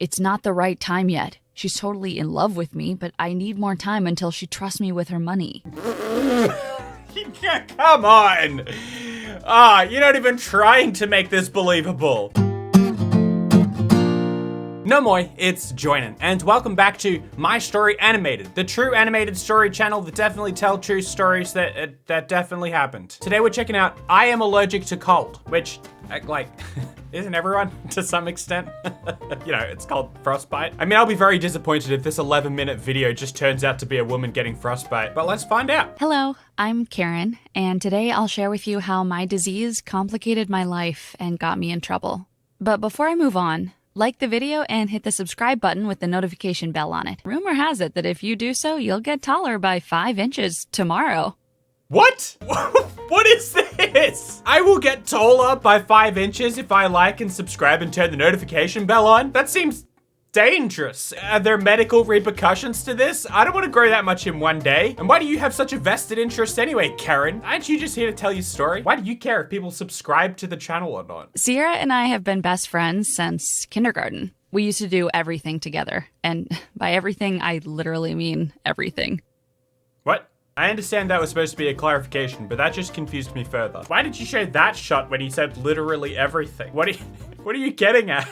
It's not the right time yet. She's totally in love with me, but I need more time until she trusts me with her money. Come on! You're not even trying to make this believable. No moi, it's Joinen, and welcome back to My Story Animated, the true animated story channel that definitely tell true stories that definitely happened. Today we're checking out I Am Allergic to Cold, which, isn't everyone to some extent? You know, it's called frostbite. I mean, I'll be very disappointed if this 11-minute video just turns out to be a woman getting frostbite, but let's find out. Hello, I'm Karen, and today I'll share with you how my disease complicated my life and got me in trouble. But before I move on, like the video and hit the subscribe button with the notification bell on it. Rumor has it that if you do so, you'll get taller by 5 inches tomorrow. What? What is this? I will get taller by 5 inches if I like and subscribe and turn the notification bell on? That seems dangerous. Are there medical repercussions to this? I don't want to grow that much in one day. And why do you have such a vested interest anyway, Karen? Aren't you just here to tell your story? Why do you care if people subscribe to the channel or not? Sierra and I have been best friends since kindergarten. We used to do everything together. And by everything, I literally mean everything. What? I understand that was supposed to be a clarification, but that just confused me further. Why did you show that shot when you said literally everything? What are you getting at?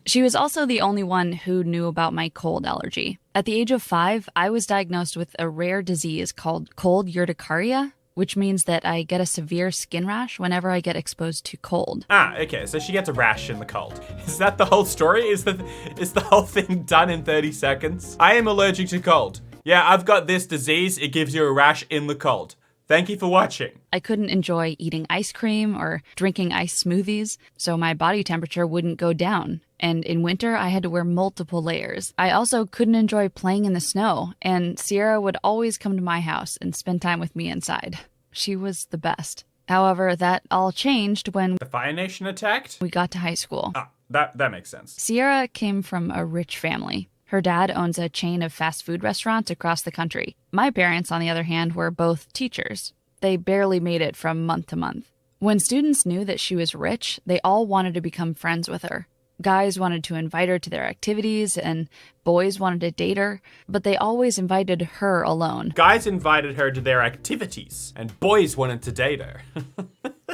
She was also the only one who knew about my cold allergy. At the age of 5, I was diagnosed with a rare disease called cold urticaria, which means that I get a severe skin rash whenever I get exposed to cold. Okay, so she gets a rash in the cold. Is that the whole story? Is the whole thing done in 30 seconds? I am allergic to cold. Yeah, I've got this disease. It gives you a rash in the cold. Thank you for watching. I couldn't enjoy eating ice cream or drinking ice smoothies, so my body temperature wouldn't go down. And in winter, I had to wear multiple layers. I also couldn't enjoy playing in the snow, and Sierra would always come to my house and spend time with me inside. She was the best. However, that all changed when the Fire Nation attacked? We got to high school. That makes sense. Sierra came from a rich family. Her dad owns a chain of fast food restaurants across the country. My parents, on the other hand, were both teachers. They barely made it from month to month. When students knew that she was rich, they all wanted to become friends with her. Guys wanted to invite her to their activities, and boys wanted to date her, but they always invited her alone. Guys invited her to their activities, and boys wanted to date her.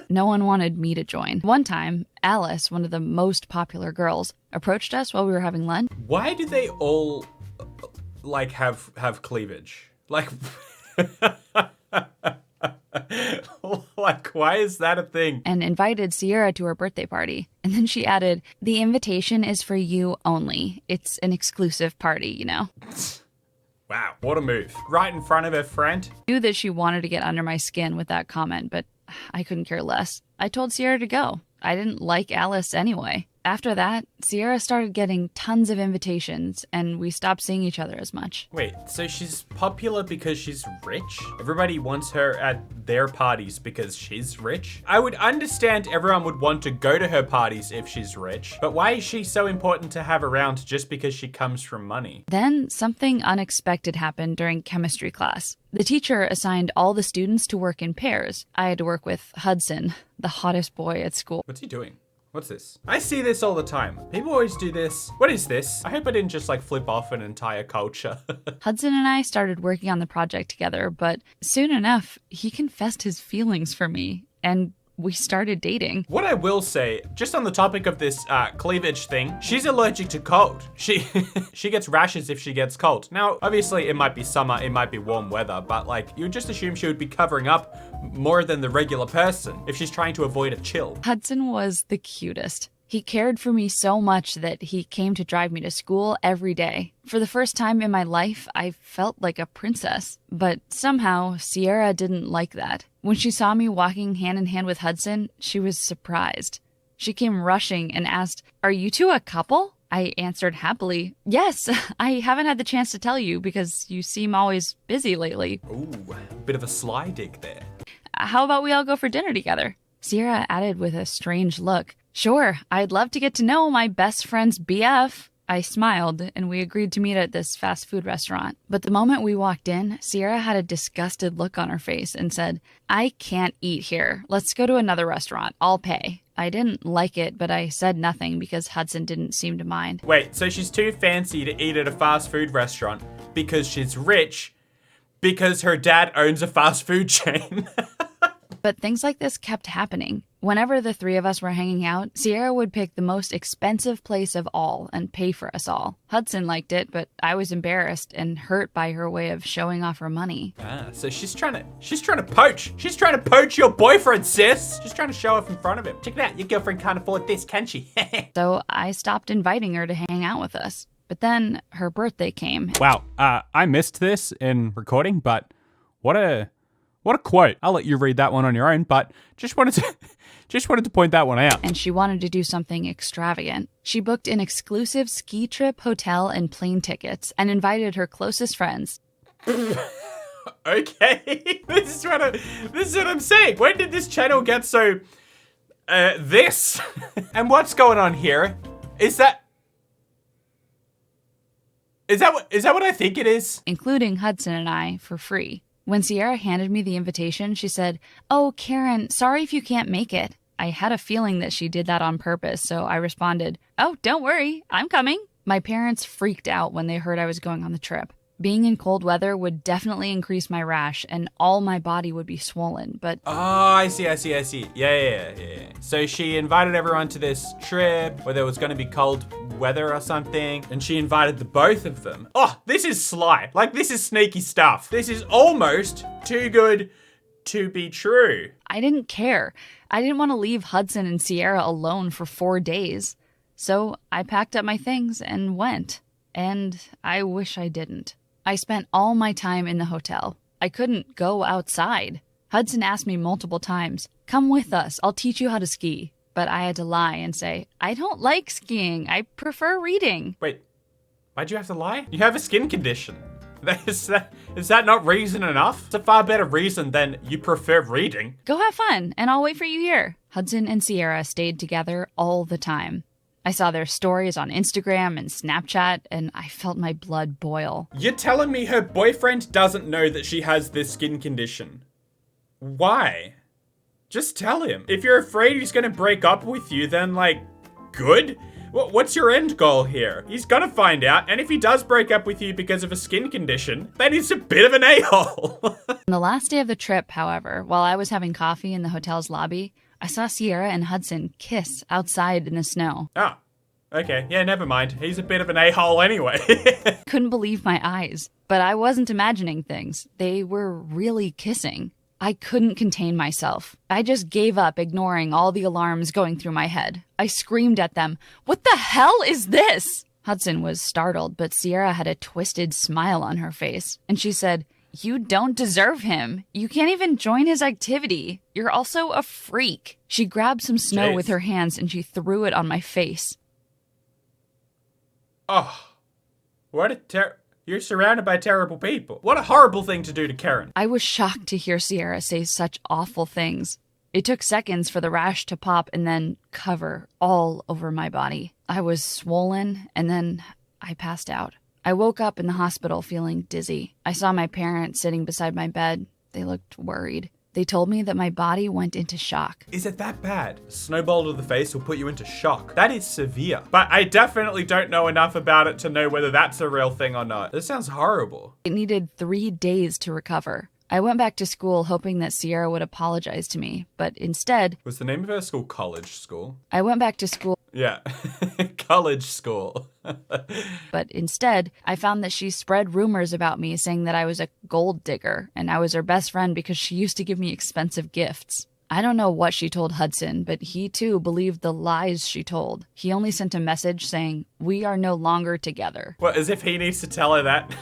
No one wanted me to join. One time, Alice, one of the most popular girls, approached us while we were having lunch. Why do they all, have cleavage? Why is that a thing? And invited Sierra to her birthday party. And then she added, "The invitation is for you only. It's an exclusive party, you know." Wow, what a move. Right in front of her friend. I knew that she wanted to get under my skin with that comment, but I couldn't care less. I told Sierra to go. I didn't like Alice anyway. After that, Sierra started getting tons of invitations, and we stopped seeing each other as much. Wait, so she's popular because she's rich? Everybody wants her at their parties because she's rich? I would understand everyone would want to go to her parties if she's rich, but why is she so important to have around just because she comes from money? Then something unexpected happened during chemistry class. The teacher assigned all the students to work in pairs. I had to work with Hudson, the hottest boy at school. What's he doing? What's this? I see this all the time. People always do this. What is this? I hope I didn't just flip off an entire culture. Hudson and I started working on the project together, but soon enough, he confessed his feelings for me, and we started dating. What I will say, just on the topic of this cleavage thing, she's allergic to cold. She gets rashes if she gets cold. Now, obviously it might be summer, it might be warm weather, but you would just assume she would be covering up more than the regular person if she's trying to avoid a chill. Hudson was the cutest. He cared for me so much that he came to drive me to school every day. For the first time in my life, I felt like a princess. But somehow, Sierra didn't like that. When she saw me walking hand in hand with Hudson, she was surprised. She came rushing and asked, "Are you two a couple?" I answered happily, "Yes, I haven't had the chance to tell you because you seem always busy lately." Ooh, bit of a sly dig there. How about we all go for dinner together? Sierra added with a strange look, "Sure, I'd love to get to know my best friend's BF." I smiled, and we agreed to meet at this fast food restaurant. But the moment we walked in, Sierra had a disgusted look on her face and said, "I can't eat here. Let's go to another restaurant. I'll pay." I didn't like it, but I said nothing because Hudson didn't seem to mind. Wait, so she's too fancy to eat at a fast food restaurant because she's rich, because her dad owns a fast food chain. But things like this kept happening. Whenever the three of us were hanging out, Sierra would pick the most expensive place of all and pay for us all. Hudson liked it, but I was embarrassed and hurt by her way of showing off her money. So she's trying to poach. She's trying to poach your boyfriend, sis. She's trying to show off in front of him. Check it out, your girlfriend can't afford this, can she? So I stopped inviting her to hang out with us. But then her birthday came. Wow, I missed this in recording, but what a quote. I'll let you read that one on your own, but just wanted to point that one out. And she wanted to do something extravagant. She booked an exclusive ski trip, hotel, and plane tickets and invited her closest friends. Okay, this is what I'm saying. When did this channel get so this? And what's going on here? Is that what I think it is? Including Hudson and I for free. When Sierra handed me the invitation, she said, "Oh, Karen, sorry if you can't make it." I had a feeling that she did that on purpose, so I responded, "Oh, don't worry, I'm coming." My parents freaked out when they heard I was going on the trip. Being in cold weather would definitely increase my rash, and all my body would be swollen, but... Oh, I see. Yeah. So she invited everyone to this trip where there was going to be cold weather or something, and she invited the both of them. Oh, this is sly. Like, this is sneaky stuff. This is almost too good to be true. I didn't care. I didn't want to leave Hudson and Sierra alone for 4 days. So I packed up my things and went. And I wish I didn't. I spent all my time in the hotel. I couldn't go outside. Hudson asked me multiple times, "Come with us, I'll teach you how to ski." But I had to lie and say, "I don't like skiing, I prefer reading." Wait, why'd you have to lie? You have a skin condition. Is that not reason enough? It's a far better reason than you prefer reading. Go have fun, and I'll wait for you here. Hudson and Sierra stayed together all the time. I saw their stories on Instagram and Snapchat, and I felt my blood boil. You're telling me her boyfriend doesn't know that she has this skin condition? Why? Just tell him. If you're afraid he's gonna break up with you, then, like, good? What's your end goal here? He's gonna find out, and if he does break up with you because of a skin condition, then he's a bit of an a-hole. On the last day of the trip, however, while I was having coffee in the hotel's lobby, I saw Sierra and Hudson kiss outside in the snow. Oh, okay. Yeah, never mind. He's a bit of an a-hole anyway. Couldn't believe my eyes, but I wasn't imagining things. They were really kissing. I couldn't contain myself. I just gave up, ignoring all the alarms going through my head. I screamed at them, "What the hell is this?" Hudson was startled, but Sierra had a twisted smile on her face, and she said, "You don't deserve him. You can't even join his activity. You're also a freak." She grabbed some snow with her hands and she threw it on my face. Oh, what a you're surrounded by terrible people. What a horrible thing to do to Karen. I was shocked to hear Sierra say such awful things. It took seconds for the rash to pop and then cover all over my body. I was swollen and then I passed out. I woke up in the hospital feeling dizzy. I saw my parents sitting beside my bed. They looked worried. They told me that my body went into shock. Is it that bad? A snowball to the face will put you into shock. That is severe. But I definitely don't know enough about it to know whether that's a real thing or not. This sounds horrible. It needed 3 days to recover. I went back to school hoping that Sierra would apologize to me, but instead... Was the name of her school College School? I went back to school... Yeah, College School. But instead, I found that she spread rumors about me saying that I was a gold digger and I was her best friend because she used to give me expensive gifts. I don't know what she told Hudson, but he too believed the lies she told. He only sent a message saying, "We are no longer together." Well, as if he needs to tell her that.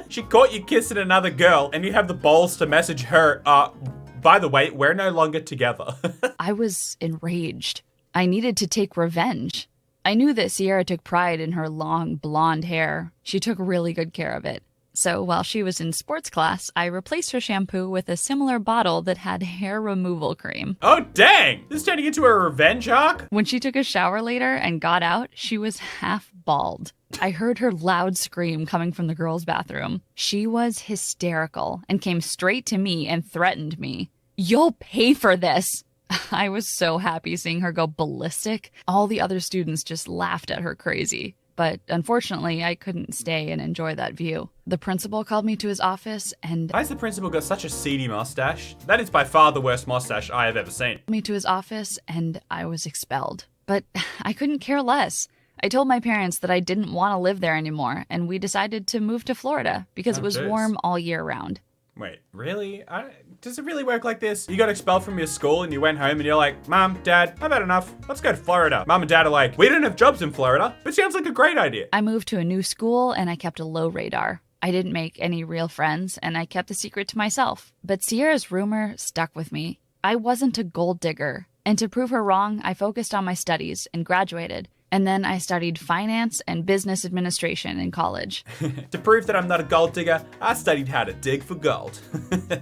She caught you kissing another girl and you have the balls to message her, by the way, we're no longer together. I was enraged. I needed to take revenge. I knew that Sierra took pride in her long blonde hair. She took really good care of it. So while she was in sports class, I replaced her shampoo with a similar bottle that had hair removal cream. Oh, dang! This is turning into a revenge arc? When she took a shower later and got out, she was half bald. I heard her loud scream coming from the girls' bathroom. She was hysterical and came straight to me and threatened me. "You'll pay for this." I was so happy seeing her go ballistic. All the other students just laughed at her crazy. But unfortunately, I couldn't stay and enjoy that view. The principal called me to his office and Why has the principal got such a seedy mustache? That is by far the worst mustache I have ever seen. I was expelled. But I couldn't care less. I told my parents that I didn't want to live there anymore, and we decided to move to Florida because it was warm all year round. Wait, really? Does it really work like this? You got expelled from your school and you went home and you're like, Mom, Dad, I've had enough. Let's go to Florida. Mom and Dad are like, we don't have jobs in Florida, but sounds like a great idea. I moved to a new school and I kept a low radar. I didn't make any real friends and I kept the secret to myself. But Sierra's rumor stuck with me. I wasn't a gold digger. And to prove her wrong, I focused on my studies and graduated. And then I studied finance and business administration in college. To prove that I'm not a gold digger, I studied how to dig for gold.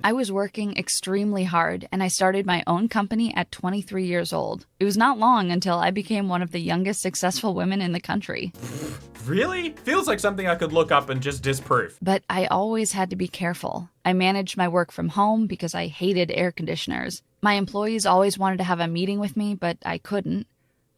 I was working extremely hard, and I started my own company at 23 years old. It was not long until I became one of the youngest successful women in the country. Really? Feels like something I could look up and just disprove. But I always had to be careful. I managed my work from home because I hated air conditioners. My employees always wanted to have a meeting with me, but I couldn't.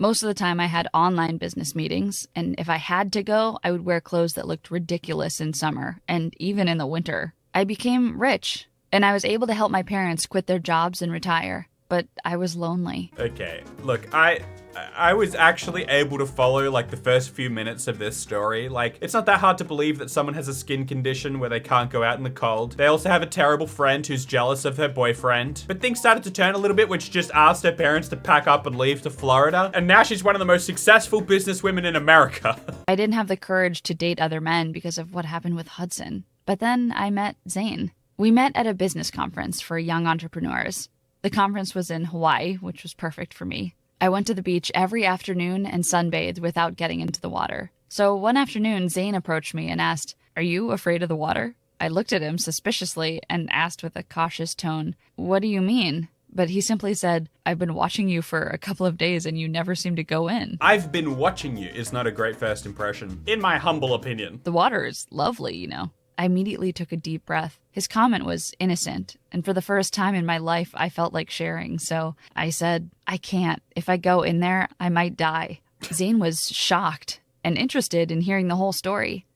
Most of the time I had online business meetings, and if I had to go, I would wear clothes that looked ridiculous in summer, and even in the winter. I became rich, and I was able to help my parents quit their jobs and retire, but I was lonely. Okay, look, I was actually able to follow like the first few minutes of this story. Like, it's not that hard to believe that someone has a skin condition where they can't go out in the cold. They also have a terrible friend who's jealous of her boyfriend. But things started to turn a little bit when she just asked her parents to pack up and leave to Florida. And now she's one of the most successful businesswomen in America. I didn't have the courage to date other men because of what happened with Hudson. But then I met Zane. We met at a business conference for young entrepreneurs. The conference was in Hawaii, which was perfect for me. I went to the beach every afternoon and sunbathed without getting into the water. So one afternoon, Zane approached me and asked, "Are you afraid of the water?" I looked at him suspiciously and asked with a cautious tone, "What do you mean?" But he simply said, "I've been watching you for a couple of days and you never seem to go in." I've been watching you is not a great first impression, in my humble opinion. The water is lovely, you know. I immediately took a deep breath. His comment was innocent, and for the first time in my life, I felt like sharing. So I said, "I can't. If I go in there, I might die." Zane was shocked and interested in hearing the whole story.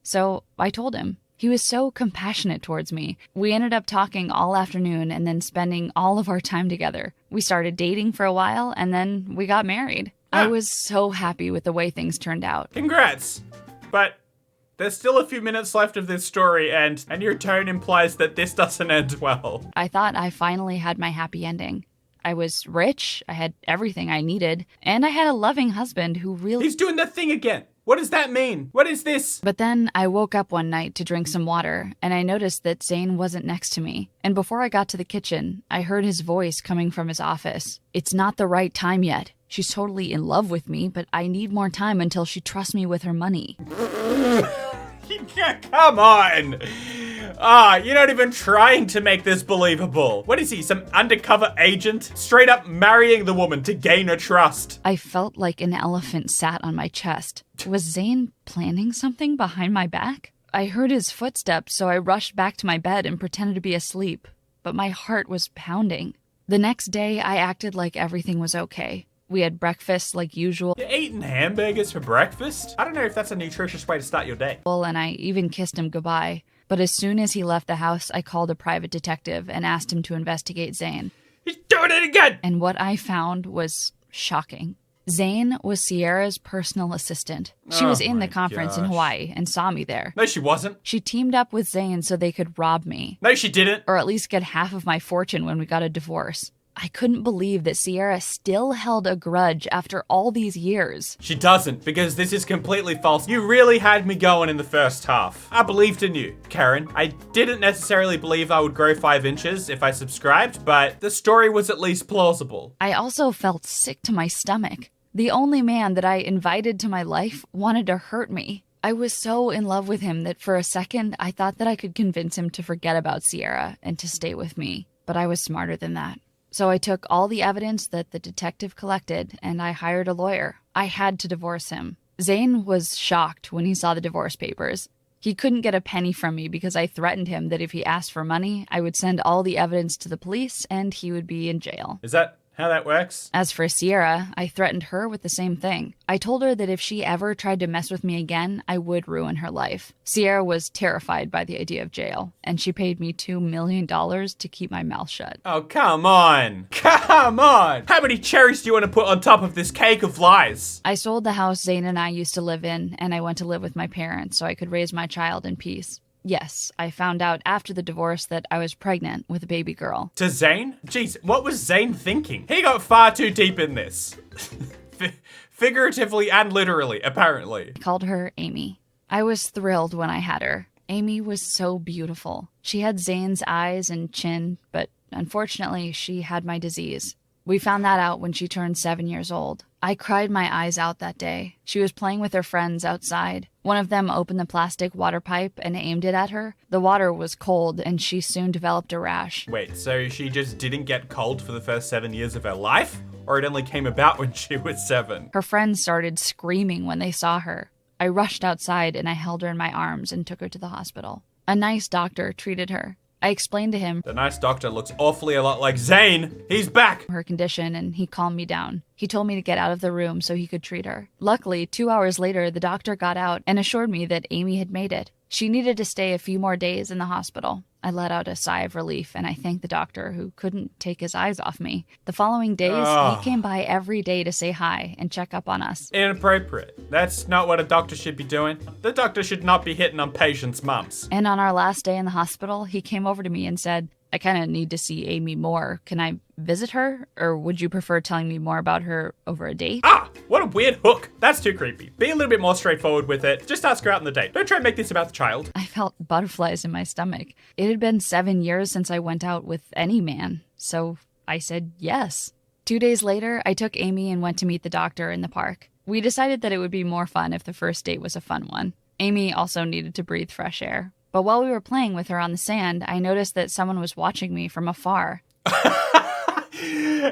So I told him. He was so compassionate towards me. We ended up talking all afternoon and then spending all of our time together. We started dating for a while, and then we got married. I was so happy with the way things turned out. Congrats! But there's still a few minutes left of this story, and your tone implies that this doesn't end well. I thought I finally had my happy ending. I was rich, I had everything I needed, and I had a loving husband who really... He's doing that thing again! What does that mean? What is this? But then I woke up one night to drink some water, and I noticed that Zane wasn't next to me. And before I got to the kitchen, I heard his voice coming from his office. "It's not the right time yet. She's totally in love with me, but I need more time until she trusts me with her money." Come on! You're not even trying to make this believable. What is he, some undercover agent? Straight up marrying the woman to gain her trust. I felt like an elephant sat on my chest. Was Zane planning something behind my back? I heard his footsteps, so I rushed back to my bed and pretended to be asleep. But my heart was pounding. The next day, I acted like everything was okay. We had breakfast like usual. You're eating hamburgers for breakfast? I don't know if that's a nutritious way to start your day. And I even kissed him goodbye. But as soon as he left the house, I called a private detective and asked him to investigate Zane. He's doing it again! And what I found was shocking. Zane was Sierra's personal assistant. She was in the conference in Hawaii and saw me there. No, she wasn't. She teamed up with Zane so they could rob me. No, she didn't. Or at least get half of my fortune when we got a divorce. I couldn't believe that Sierra still held a grudge after all these years. She doesn't, because this is completely false. You really had me going in the first half. I believed in you, Karen. I didn't necessarily believe I would grow 5 inches if I subscribed, but the story was at least plausible. I also felt sick to my stomach. The only man that I invited to my life wanted to hurt me. I was so in love with him that for a second, I thought that I could convince him to forget about Sierra and to stay with me. But I was smarter than that. So I took all the evidence that the detective collected and I hired a lawyer. I had to divorce him. Zane was shocked when he saw the divorce papers. He couldn't get a penny from me because I threatened him that if he asked for money, I would send all the evidence to the police and he would be in jail. Is that how that works. As for Sierra, I threatened her with the same thing. I told her that if she ever tried to mess with me again, I would ruin her life. Sierra was terrified by the idea of jail, and she paid me $2 million to keep my mouth shut. Oh, come on. Come on. How many cherries do you want to put on top of this cake of lies? I sold the house Zane and I used to live in, and I went to live with my parents so I could raise my child in peace. Yes, I found out after the divorce that I was pregnant with a baby girl. To Zane? Jeez, what was Zane thinking? He got far too deep in this. Figuratively and literally, apparently. I called her Amy. I was thrilled when I had her. Amy was so beautiful. She had Zane's eyes and chin, but unfortunately, she had my disease. We found that out when she turned 7 years old. I cried my eyes out that day. She was playing with her friends outside. One of them opened the plastic water pipe and aimed it at her. The water was cold, and she soon developed a rash. Wait, so she just didn't get cold for the first 7 years of her life? Or it only came about when she was 7? Her friends started screaming when they saw her. I rushed outside and I held her in my arms and took her to the hospital. A nice doctor treated her. I explained to him the nice doctor looks awfully a lot like Zane. He's back. Her condition, and he calmed me down. He told me to get out of the room so he could treat her. Luckily, 2 hours later, the doctor got out and assured me that Amy had made it. She needed to stay a few more days in the hospital. I let out a sigh of relief, and I thanked the doctor, who couldn't take his eyes off me. The following days, he came by every day to say hi and check up on us. Inappropriate. That's not what a doctor should be doing. The doctor should not be hitting on patients' mums. And on our last day in the hospital, he came over to me and said, I kind of need to see Amy more. Can I visit her? Or would you prefer telling me more about her over a date? Ah, what a weird hook. That's too creepy. Be a little bit more straightforward with it. Just ask her out on the date. Don't try and make this about the child. I felt butterflies in my stomach. It had been 7 years since I went out with any man, so I said yes. 2 days later, I took Amy and went to meet the doctor in the park. We decided that it would be more fun if the first date was a fun one. Amy also needed to breathe fresh air. But while we were playing with her on the sand, I noticed that someone was watching me from afar.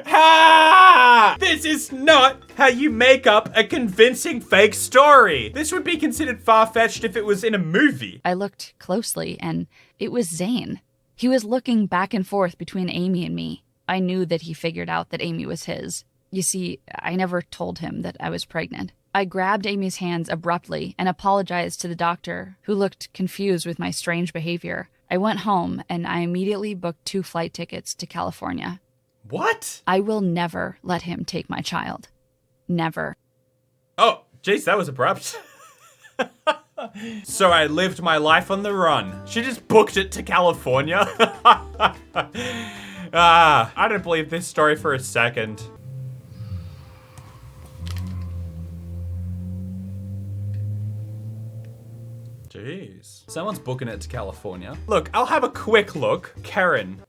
Ha! This is not how you make up a convincing fake story. This would be considered far-fetched if it was in a movie. I looked closely, and it was Zane. He was looking back and forth between Amy and me. I knew that he figured out that Amy was his. You see, I never told him that I was pregnant. I grabbed Amy's hands abruptly and apologized to the doctor, who looked confused with my strange behavior. I went home, and I immediately booked 2 flight tickets to California. What? I will never let him take my child. Never. Oh, jeez, that was abrupt. So I lived my life on the run. She just booked it to California. I don't believe this story for a second. Jeez. Someone's booking it to California. Look, I'll have a quick look. Karen.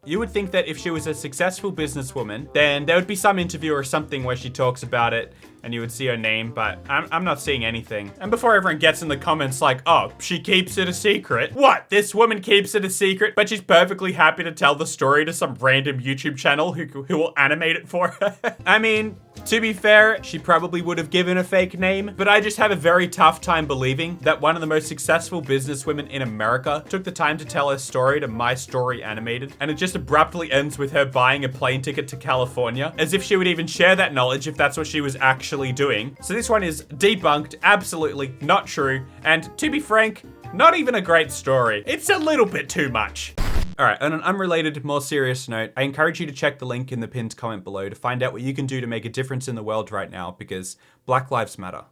You would think that if she was a successful businesswoman, then there would be some interview or something where she talks about it and you would see her name, but I'm not seeing anything. And before everyone gets in the comments like, oh, she keeps it a secret. What? This woman keeps it a secret, but she's perfectly happy to tell the story to some random YouTube channel who will animate it for her. I mean, to be fair, she probably would have given a fake name, but I just have a very tough time believing that one of the most successful businesswomen in America took the time to tell her story to My Story Animated, and it just abruptly ends with her buying a plane ticket to California, as if she would even share that knowledge if that's what she was actually doing. So this one is debunked, absolutely not true, and to be frank, not even a great story. It's a little bit too much. All right, on an unrelated, more serious note, I encourage you to check the link in the pinned comment below to find out what you can do to make a difference in the world right now, because Black Lives Matter.